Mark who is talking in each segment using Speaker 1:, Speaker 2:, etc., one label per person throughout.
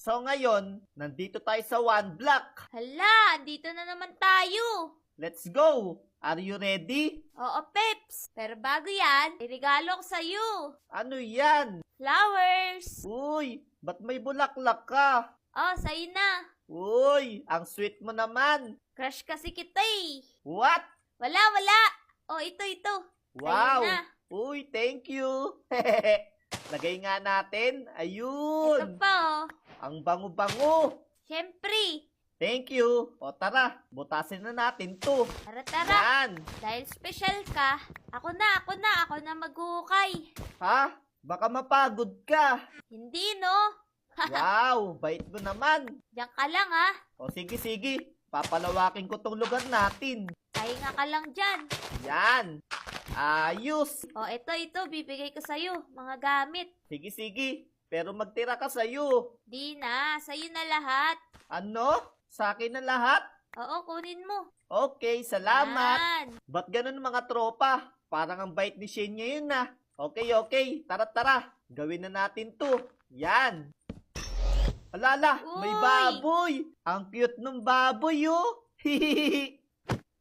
Speaker 1: So ngayon, nandito tayo sa one block.
Speaker 2: Hala, andito na naman tayo.
Speaker 1: Let's go! Are you ready?
Speaker 2: Oo, Peps. Pero bago yan, may regalo ko sa'yo.
Speaker 1: Ano yan?
Speaker 2: Flowers.
Speaker 1: Uy, ba't may bulaklak ka?
Speaker 2: Oh, sa'yo na.
Speaker 1: Uy, ang sweet mo naman.
Speaker 2: Crush kasi kita eh.
Speaker 1: What?
Speaker 2: Wala. Oh, ito.
Speaker 1: Wow!
Speaker 2: Sa'yo na.
Speaker 1: Uy, thank you. Lagay nga natin.
Speaker 2: Ito
Speaker 1: Ayun.
Speaker 2: pa oh.
Speaker 1: Ang bango-bango.
Speaker 2: Siyempre.
Speaker 1: Thank you. O tara, butasin na natin to.
Speaker 2: Tara.
Speaker 1: Yan.
Speaker 2: Dahil special ka, ako na maghuhukay.
Speaker 1: Ha? Baka mapagod ka.
Speaker 2: Hindi no?
Speaker 1: Wow, bait mo naman.
Speaker 2: Diyan ka lang ha.
Speaker 1: O sige. Papalawakin ko tong lugar natin.
Speaker 2: Pahinga ka lang dyan.
Speaker 1: Yan. Ayos.
Speaker 2: Oh, ito, bibigay ko sa'yo, mga gamit.
Speaker 1: Sige. Pero magtira ka sa'yo.
Speaker 2: Di na, sa'yo na lahat.
Speaker 1: Ano? Sa akin na lahat?
Speaker 2: Oo, kunin mo.
Speaker 1: Okay, salamat.
Speaker 2: Yan.
Speaker 1: Ba't ganun mga tropa? Parang ang bait ni Shane ngayon na. Okay. Tara. Gawin na natin to. Yan. Alala, may
Speaker 2: Uy!
Speaker 1: baboy. Ang cute ng baboy, oh.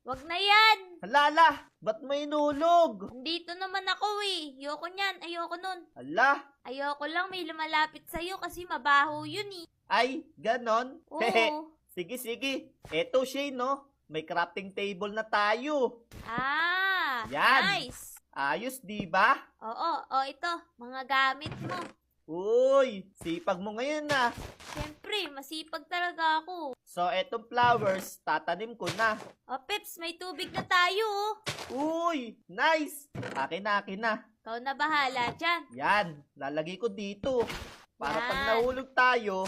Speaker 2: Wag na yan.
Speaker 1: Alala, ba't may nulog?
Speaker 2: Andito naman ako eh. Ayoko niyan, ayoko nun.
Speaker 1: Ala,
Speaker 2: Ayoko lang may lumalapit sa'yo kasi mabaho yun eh.
Speaker 1: ay, ganon.
Speaker 2: Oo.
Speaker 1: Sige. Eto, Shane, no? May crafting table na tayo.
Speaker 2: Ah,
Speaker 1: Yan.
Speaker 2: nice.
Speaker 1: Ayos, di ba?
Speaker 2: Oo, ito, mga gamit mo.
Speaker 1: Uy, sipag mo ngayon na.
Speaker 2: Siyempre, masipag talaga ako.
Speaker 1: So, etong flowers, tatanim ko na.
Speaker 2: Oh, Peps, may tubig na tayo oh.
Speaker 1: Uy, nice. Akin na.
Speaker 2: Ikaw na bahala dyan.
Speaker 1: Yan, lalagay ko dito. Para pag
Speaker 2: Yan.
Speaker 1: nahulog tayo,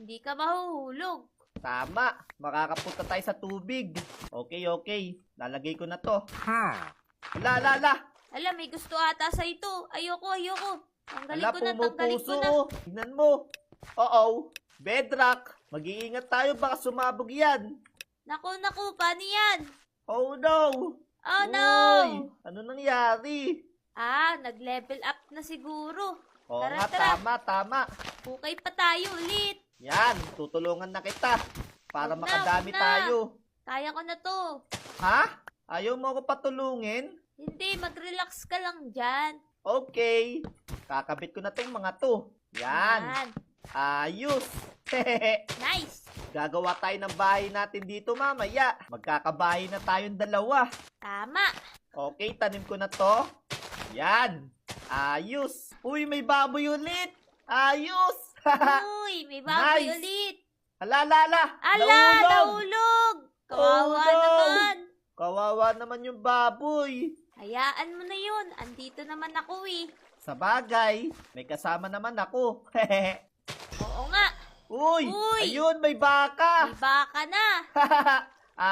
Speaker 2: Hindi ka mahuhulog.
Speaker 1: tama, makakapunta tayo sa tubig. Okay. Lalagay ko na to. La.
Speaker 2: Ala, may gusto ata sa ito. Ayoko. Tanggalin
Speaker 1: Ala,
Speaker 2: ko
Speaker 1: pumupuso.
Speaker 2: na.
Speaker 1: Tignan mo. Oo, bedrock. Mag-iingat tayo, baka sumabog yan.
Speaker 2: Naku, paano yan?
Speaker 1: Oh no.
Speaker 2: Oh no!
Speaker 1: Uy, ano nangyari?
Speaker 2: Ah, nag-level up na siguro.
Speaker 1: Oo
Speaker 2: Tara,
Speaker 1: nga,
Speaker 2: tara.
Speaker 1: tama.
Speaker 2: Hukay pa tayo ulit.
Speaker 1: Yan, tutulungan na kita. Para
Speaker 2: Huwag na,
Speaker 1: makadami
Speaker 2: huwag na.
Speaker 1: tayo.
Speaker 2: Kaya ko na to.
Speaker 1: Ha? Ayaw mo ako patulungin?
Speaker 2: Hindi, mag-relax ka lang dyan.
Speaker 1: Okay. Kakabit ko na tong mga to. Yan. Ayos.
Speaker 2: Nice.
Speaker 1: Gagawa tayo ng bahay natin dito mamaya. Magkakabahay na tayong dalawa.
Speaker 2: Tama.
Speaker 1: Okay, tanim ko na to. Yan. Ayos. Uy, may baboy ulit. Ayos.
Speaker 2: Uy, may baboy
Speaker 1: Nice.
Speaker 2: ulit.
Speaker 1: Ala.
Speaker 2: Ala,
Speaker 1: Nahulog.
Speaker 2: nahulog. Kawawa
Speaker 1: Oh, no.
Speaker 2: naman.
Speaker 1: Kawawa naman yung baboy.
Speaker 2: Hayaan mo na yun. Andito naman ako eh.
Speaker 1: Sa bagay, may kasama naman ako.
Speaker 2: Oo nga.
Speaker 1: Uy,
Speaker 2: Uy.
Speaker 1: ayun, may baka.
Speaker 2: May baka na.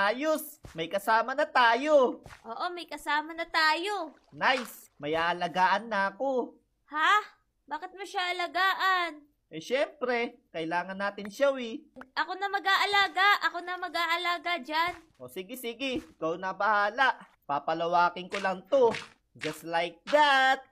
Speaker 1: Ayos, may kasama na tayo.
Speaker 2: Oo, may kasama na tayo.
Speaker 1: Nice, may aalagaan na ako.
Speaker 2: Ha? Bakit mo siya alagaan?
Speaker 1: Eh syempre, kailangan natin siya
Speaker 2: Ako na mag-aalaga dyan.
Speaker 1: O sige, ikaw na bahala. Papalawakin ko lang to. Just like that.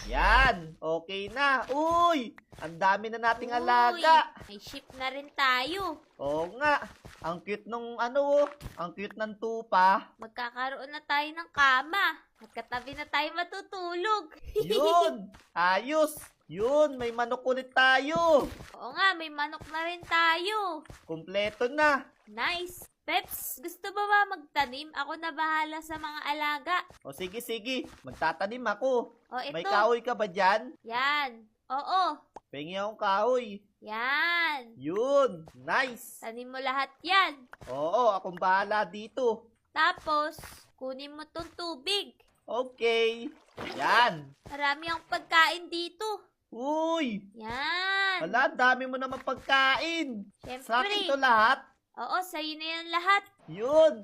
Speaker 1: Yan, okay na. Uy, ang dami na nating alaga.
Speaker 2: Uy, may ship na rin tayo.
Speaker 1: Oo nga, ang cute nung ang cute ng tupa.
Speaker 2: Magkakaroon na tayo ng kama. Magkatabi na tayo matutulog.
Speaker 1: Yun, ayos. Yun, may manok ulit tayo.
Speaker 2: Oo nga, may manok na rin tayo.
Speaker 1: Kumpleto na.
Speaker 2: Nice. Peps, gusto ba magtanim? Ako na bahala sa mga alaga.
Speaker 1: O sige, magtatanim ako.
Speaker 2: O ito.
Speaker 1: May kahoy ka ba dyan?
Speaker 2: Yan. Oo.
Speaker 1: Pengi akong kahoy.
Speaker 2: Yan.
Speaker 1: Yun, nice.
Speaker 2: Tanim mo lahat yan.
Speaker 1: Oo, akong bahala dito.
Speaker 2: Tapos, kunin mo tong tubig.
Speaker 1: Okay. Yan.
Speaker 2: Marami ang pagkain dito.
Speaker 1: Uy,
Speaker 2: Yan.
Speaker 1: wala, dami mo naman pagkain. Sa akin to
Speaker 2: Siyempre.
Speaker 1: lahat.
Speaker 2: Oo, sa'yo na yan lahat.
Speaker 1: Yun.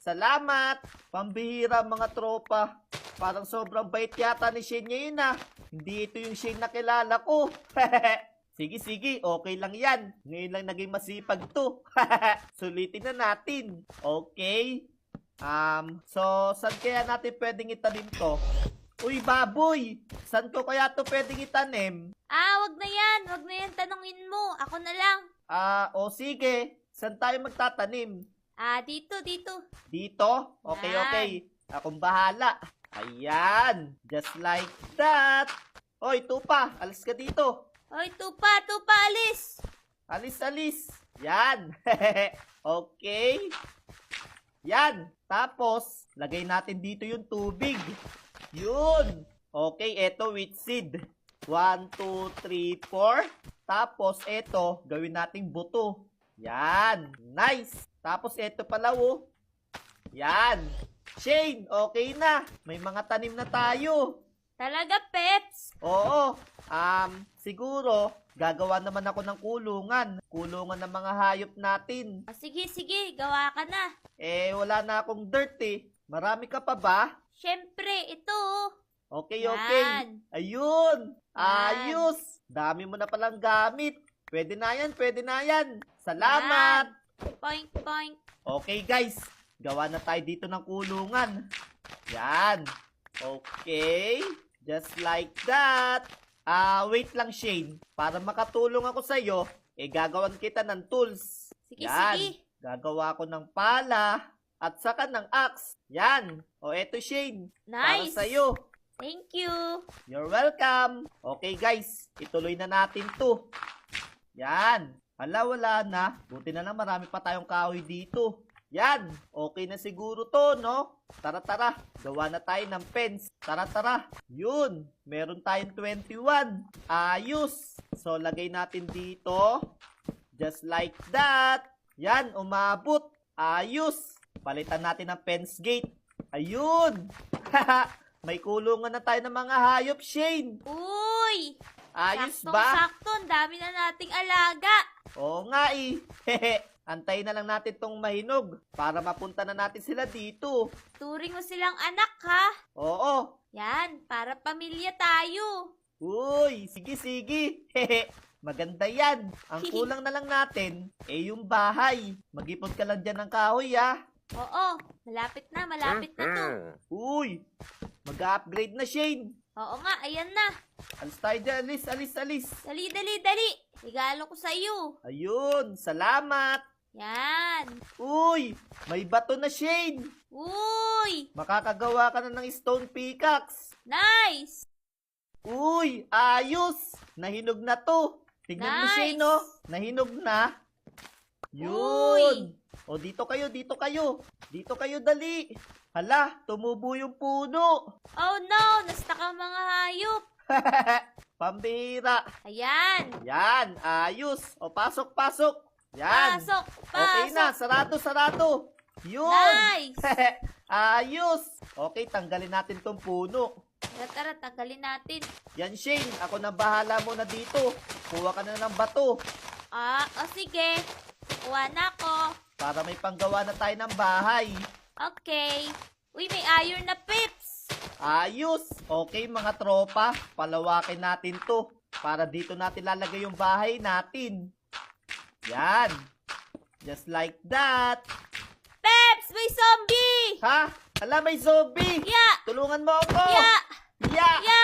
Speaker 1: Salamat. Pambihira mga tropa. Parang sobrang bait yata ni Shane ngayon Hindi ito yung Shane na kilala ko. Sige, okay lang yan. Ngayon lang naging masipag to. Sulitin na natin. Okay. So, saan kaya natin pwedeng itanim to? Uy, baboy! Saan ko kaya to pwedeng itanim?
Speaker 2: Wag na yan. Wag na yan tanungin mo. Ako na lang.
Speaker 1: O sige. Saan tayo magtatanim?
Speaker 2: Dito.
Speaker 1: Dito? Okay,
Speaker 2: Yan.
Speaker 1: okay. Akong bahala. Ayan. Just like that. Hoy, tupa. Alis ka dito.
Speaker 2: Hoy, tupa, alis.
Speaker 1: Alis. Yan. Okay. Yan. Tapos, lagay natin dito yung tubig. Yun. Okay, eto with seed. 1, 2, 3, 4. Tapos, eto, gawin nating buto. Yan. Nice. Tapos, eto pala, oh. Yan. Shane, okay na. May mga tanim na tayo.
Speaker 2: Talaga, Peps?
Speaker 1: Oo. Siguro, gagawa naman ako ng kulungan. Kulungan ng mga hayop natin.
Speaker 2: Sige. Gawa ka na.
Speaker 1: Wala na akong dirt eh. Marami ka pa ba?
Speaker 2: Siyempre, ito.
Speaker 1: Okay.
Speaker 2: Yan.
Speaker 1: Ayun.
Speaker 2: Yan.
Speaker 1: Ayos. Dami mo na palang gamit. Pwede na yan. Salamat.
Speaker 2: Point.
Speaker 1: Okay guys. Gawa na tayo dito ng kulungan. Yan. Okay. Just like that. Wait lang Shane. Para makatulong ako sa'yo, gagawan kita ng tools.
Speaker 2: Sige.
Speaker 1: Gagawa ko ng pala at saka ng axe. Yan. Eto Shane.
Speaker 2: Nice.
Speaker 1: Para sa'yo.
Speaker 2: Thank you.
Speaker 1: You're welcome. Okay guys, ituloy na natin to. Yan. Wala na. Buti na lang marami pa tayong kahoy dito. Yan. Okay na siguro to, no? Tara. Gawa na tayo ng fence. Tara. Yun. Meron tayong 21. Ayos. So, lagay natin dito. Just like that. Yan. Umabot. Ayos. Palitan natin ang fence gate. Ayun. May kulungan na tayo ng mga hayop, Shane.
Speaker 2: Uy!
Speaker 1: Ayos ba?
Speaker 2: Saktong-sakto. Ang dami na nating alaga.
Speaker 1: Oo nga eh. Antayin na lang natin tong mahinog para mapunta na natin sila dito.
Speaker 2: Turing mo silang anak, ha?
Speaker 1: Oo.
Speaker 2: Yan, para pamilya tayo.
Speaker 1: Uy, sige. Maganda yan. Ang kulang na lang natin, yung bahay. Mag-ipon ka lang dyan ng kahoy, ah.
Speaker 2: Oo, malapit na to.
Speaker 1: Uy, mag-upgrade na, Shane.
Speaker 2: Oo nga, ayan na.
Speaker 1: Alis tayo dyan, alis.
Speaker 2: Dali. Regalo ko sa'yo.
Speaker 1: Ayun, salamat.
Speaker 2: Yan.
Speaker 1: Uy, may bato na, Shane.
Speaker 2: Uy,
Speaker 1: Makakagawa ka na ng stone pickaxe.
Speaker 2: nice.
Speaker 1: Uy, ayos. Nahinog na to. Tignan mo,
Speaker 2: Nice.
Speaker 1: Shane, no? Nahinog na. Yun. Dito kayo. Dito kayo, dali. Hala, tumubo yung puno.
Speaker 2: Oh no, nastak ang mga hayop.
Speaker 1: Pambira.
Speaker 2: Ayan.
Speaker 1: Yan, ayos. Pasok. Yan.
Speaker 2: Pasok.
Speaker 1: Okay na, sarado. Yun.
Speaker 2: Nice.
Speaker 1: Ayos. Okay, tanggalin natin tong puno.
Speaker 2: Tara, tagalin natin.
Speaker 1: Yan, Shane. Ako na bahala muna dito. Kuha ka na ng bato.
Speaker 2: Sige. Kuha na ako.
Speaker 1: Para may panggawa na tayo ng bahay.
Speaker 2: Okay. Uy, may iron na, Pips.
Speaker 1: Ayos! Okay mga tropa, palawakin natin to. Para dito natin lalagay yung bahay natin. Yan. Just like that.
Speaker 2: Pips, may zombie!
Speaker 1: Ha? Hala, may zombie!
Speaker 2: Ya!
Speaker 1: Tulungan mo ako!
Speaker 2: Ya!
Speaker 1: Ya!
Speaker 2: Ya!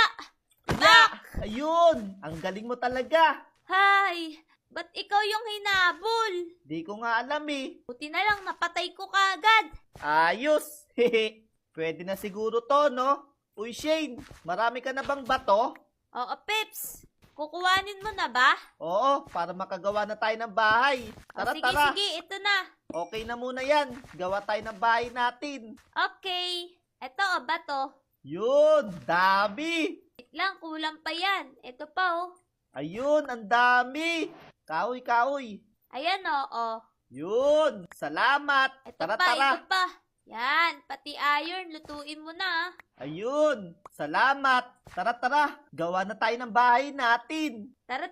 Speaker 1: Ya! Ayun! Ang galing mo talaga!
Speaker 2: Hay! Ba't ikaw yung hinabol?
Speaker 1: Di ko nga alam eh.
Speaker 2: Buti na lang napatay ko kagad.
Speaker 1: Ayos! Hehe. Pwede na siguro to, no? Uy, Shane, marami ka na bang bato?
Speaker 2: Oo, Pips. Kukuhanin mo na ba?
Speaker 1: Oo, para makagawa na tayo ng bahay. Tara, tara.
Speaker 2: Sige, ito na.
Speaker 1: Okay na muna yan. Gawa tayo ng bahay natin.
Speaker 2: Okay. Ito, bato.
Speaker 1: Yun, dami.
Speaker 2: Wait lang, kulang pa yan. Ito pa, oh.
Speaker 1: Ayun, ang dami. Kahoy.
Speaker 2: Ayan, oo.
Speaker 1: Yun, salamat.
Speaker 2: Ito
Speaker 1: Tara,
Speaker 2: pa,
Speaker 1: tara.
Speaker 2: ito pa. Yan, pati iron, lutuin mo na.
Speaker 1: Ayun, salamat. Tara. Gawa na tayo ng bahay natin.
Speaker 2: Tara,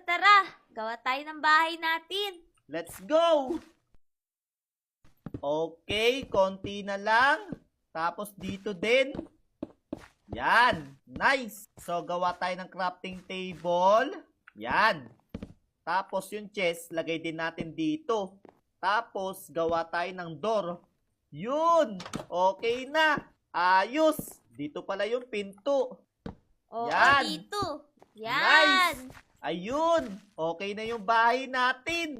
Speaker 2: gawa tayo ng bahay natin.
Speaker 1: Let's go. Okay, konti na lang. Tapos dito din. Yan, nice. So, gawa tayo ng crafting table. Yan. Tapos yung chest, lagay din natin dito. Tapos, gawa tayo ng door. Yun! Okay na! Ayos! Dito pala yung pinto.
Speaker 2: Oo,
Speaker 1: Yan.
Speaker 2: dito. Yan.
Speaker 1: Nice. Ayun, okay na yung bahay natin.